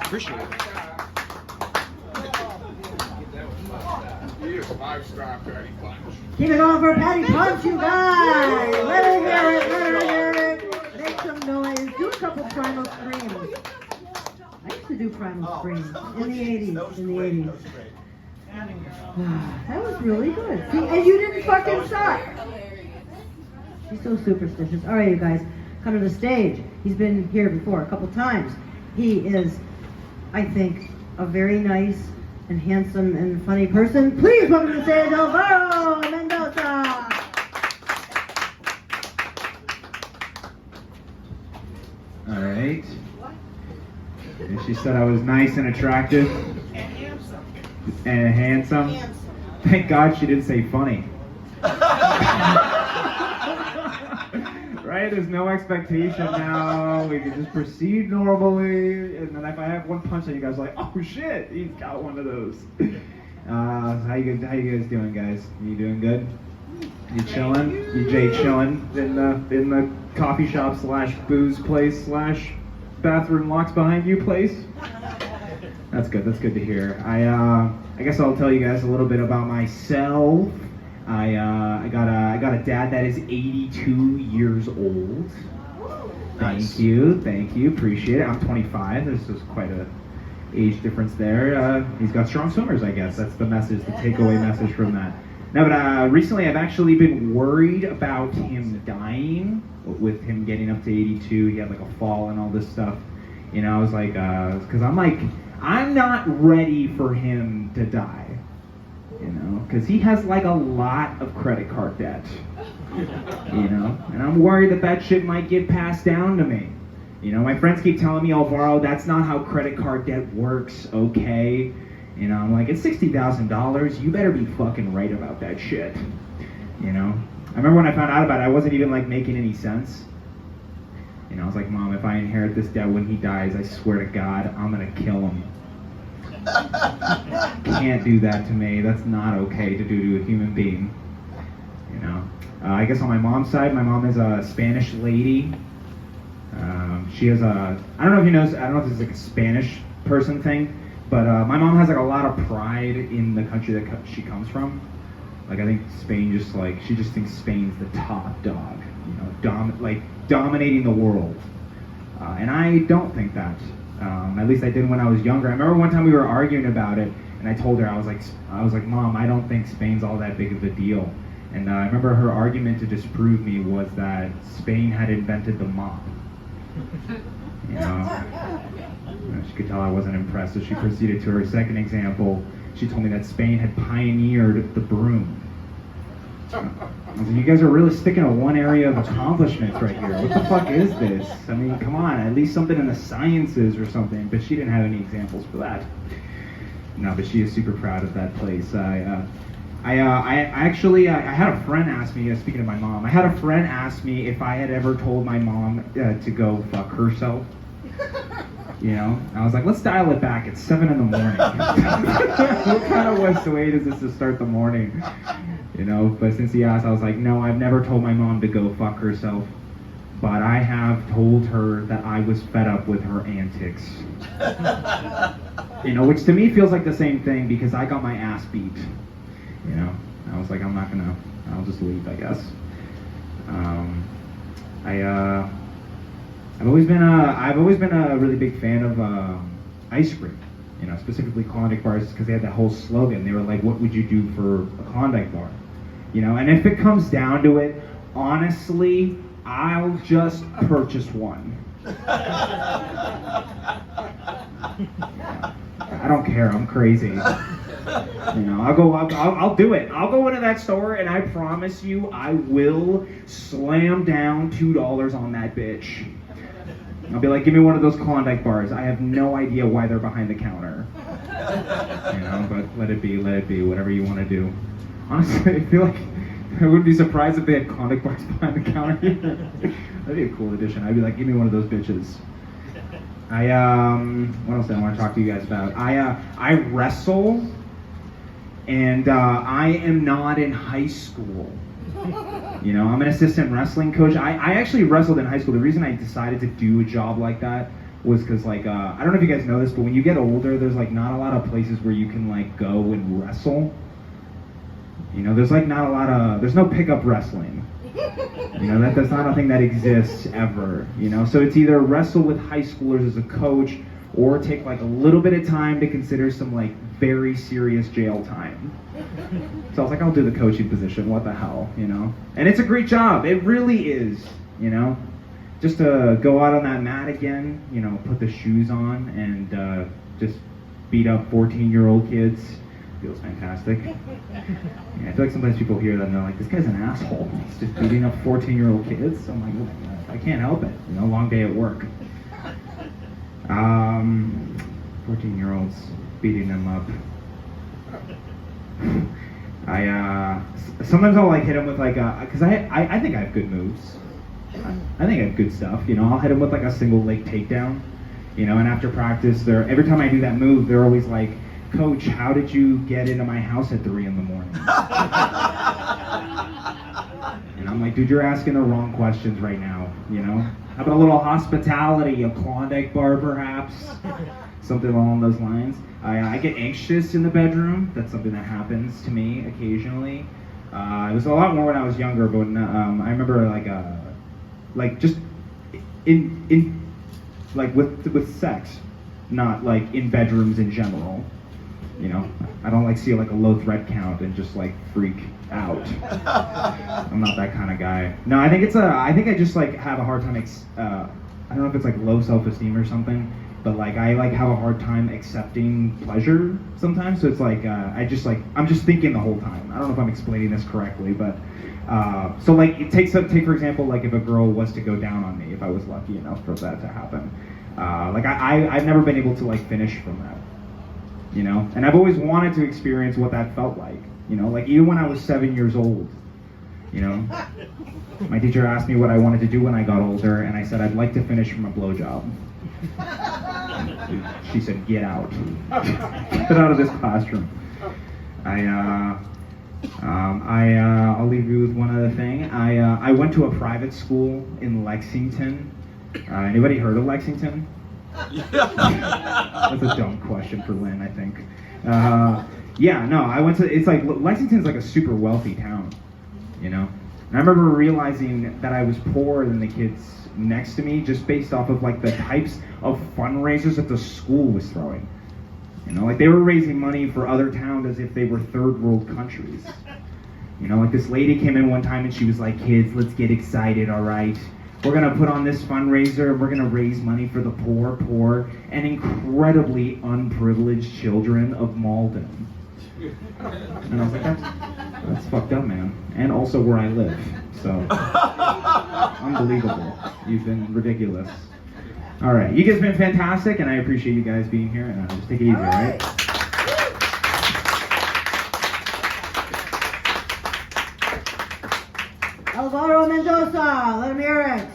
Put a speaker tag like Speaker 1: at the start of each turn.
Speaker 1: Appreciate it.
Speaker 2: Keep it going for Patty Punch, you guys! Let her hear it, let her hear it! Make some noise, do a couple Primal Screams. I used to do Primal Screams in the 80s, in the 80s. That was really good. See, and you didn't fucking suck! She's so superstitious. Alright, you guys, come to the stage. He's been here before a couple times. He is, I think, a very nice and handsome and funny person. Please welcome to the stage, Alvaro Mendoza!
Speaker 3: All right. And she said I was nice and attractive. And handsome. Thank God she didn't say funny. Right? There's no expectation now. We can just proceed normally. And then if I have one punch, then you guys are like, oh shit, he's got one of those. How you guys doing, guys? You doing good? You chilling? You Jay chilling in the coffee shop / booze place / bathroom locks behind you place? That's good. That's good to hear. I guess I'll tell you guys a little bit about myself. I got a dad that is 82 years old.
Speaker 1: Nice.
Speaker 3: Thank you, appreciate it. I'm 25. This is quite a age difference there. He's got strong swimmers, I guess. That's the message, the takeaway message from that. No, but recently I've actually been worried about him dying, with him getting up to 82. He had like a fall and all this stuff. You know, I was like, because I'm not ready for him to die. You know, because he has like a lot of credit card debt. You know, and I'm worried that shit might get passed down to me. You know, my friends keep telling me, Alvaro, that's not how credit card debt works, okay? You know, I'm like, it's $60,000, you better be fucking right about that shit. You know, I remember when I found out about it, I wasn't even like making any sense. You know, I was like, Mom, if I inherit this debt when he dies, I swear to God, I'm gonna kill him. Can't do that to me. That's not okay to do to a human being. You know, I guess on my mom's side, my mom is a Spanish lady. She has a, I don't know if you know, I don't know if this is like a Spanish person thing, but my mom has like a lot of pride in the country that she comes from. Like I think Spain just like, she just thinks Spain's the top dog, you know, dominating the world. And I don't think that. At least I did when I was younger. I remember one time we were arguing about it, and I told her, I was like, Mom, I don't think Spain's all that big of a deal. And I remember her argument to disprove me was that Spain had invented the mop. You know, she could tell I wasn't impressed, so she proceeded to her second example. She told me that Spain had pioneered the broom. I was like, you guys are really sticking to one area of accomplishments right here. What the fuck is this? I mean, come on, at least something in the sciences or something. But she didn't have any examples for that. No, but she is super proud of that place. I had a friend ask me, speaking of my mom, I had a friend ask me if I had ever told my mom to go fuck herself. You know, I was like, let's dial it back. It's 7 in the morning. What kind of West way is this to start the morning? You know, but since he asked, I was like, no, I've never told my mom to go fuck herself. But I have told her that I was fed up with her antics. You know, which to me feels like the same thing because I got my ass beat. You know, I was like, I'll just leave, I guess. I've always been a really big fan of ice cream. You know, specifically Klondike bars because they had that whole slogan. They were like, what would you do for a Klondike bar? You know, and if it comes down to it, honestly, I'll just purchase one. I don't care, I'm crazy. You know, I'll do it. I'll go into that store and I promise you I will slam down $2 on that bitch. I'll be like, give me one of those Klondike bars. I have no idea why they're behind the counter. You know, but let it be, whatever you want to do. Honestly, I feel like I wouldn't be surprised if they had Klondike bars behind the counter here. That'd be a cool addition. I'd be like, give me one of those bitches. What else do I want to talk to you guys about? I wrestle, and I am not in high school. You know, I'm an assistant wrestling coach. I actually wrestled in high school. The reason I decided to do a job like that was because like I don't know if you guys know this, but when you get older, there's like not a lot of places where you can like go and wrestle. You know, there's like not a lot of, there's no pickup wrestling. You know, that's not a thing that exists ever. You know, so it's either wrestle with high schoolers as a coach, or take like a little bit of time to consider some like very serious jail time. So I was like, I'll do the coaching position, what the hell, you know? And it's a great job, it really is, you know? Just to go out on that mat again, you know, put the shoes on and just beat up 14-year-old kids feels fantastic. Yeah, I feel like sometimes people hear that and they're like, this guy's an asshole. He's just beating up 14-year-old kids. I'm like, oh, I can't help it, you know, long day at work. 14-year-olds beating them up. Sometimes I'll like hit them with like because I think I have good moves. I think I have good stuff. You know, I'll hit them with like a single leg takedown. You know, and after practice, every time I do that move, they're always like, "Coach, how did you get into my house at 3 a.m?" And I'm like, dude, you're asking the wrong questions right now. You know, how about a little hospitality, a Klondike bar perhaps, something along those lines. I get anxious in the bedroom. That's something that happens to me occasionally. It was a lot more when I was younger, but I remember like just in like with sex, not like in bedrooms in general. You know, I don't like see like a low threat count and just like freak out. I'm not that kind of guy. No, I think I just like have a hard time. I don't know if it's like low self-esteem or something, but like I like have a hard time accepting pleasure sometimes. So it's like I'm just thinking the whole time. I don't know if I'm explaining this correctly, but so like take for example, like if a girl was to go down on me, if I was lucky enough for that to happen, like I've never been able to like finish from that. You know, and I've always wanted to experience what that felt like. You know, like even when I was 7 years old, you know, my teacher asked me what I wanted to do when I got older, and I said I'd like to finish from a blowjob. She said, "Get out, get out of this classroom." I'll leave you with one other thing. I went to a private school in Lexington. Anybody heard of Lexington? That's a dumb question for Lynn, I think. Yeah, no, it's like, Lexington's like a super wealthy town, you know? And I remember realizing that I was poorer than the kids next to me just based off of like the types of fundraisers that the school was throwing. You know, like they were raising money for other towns as if they were third world countries. You know, like this lady came in one time and she was like, "Kids, let's get excited, all right? We're gonna put on this fundraiser and we're gonna raise money for the poor, and incredibly unprivileged children of Malden." And I was like, that's fucked up, man. And also where I live, so unbelievable. You've been ridiculous. All right, you guys have been fantastic, and I appreciate you guys being here. And just take it easy, all right?
Speaker 2: Alvaro Mendoza, let him hear it.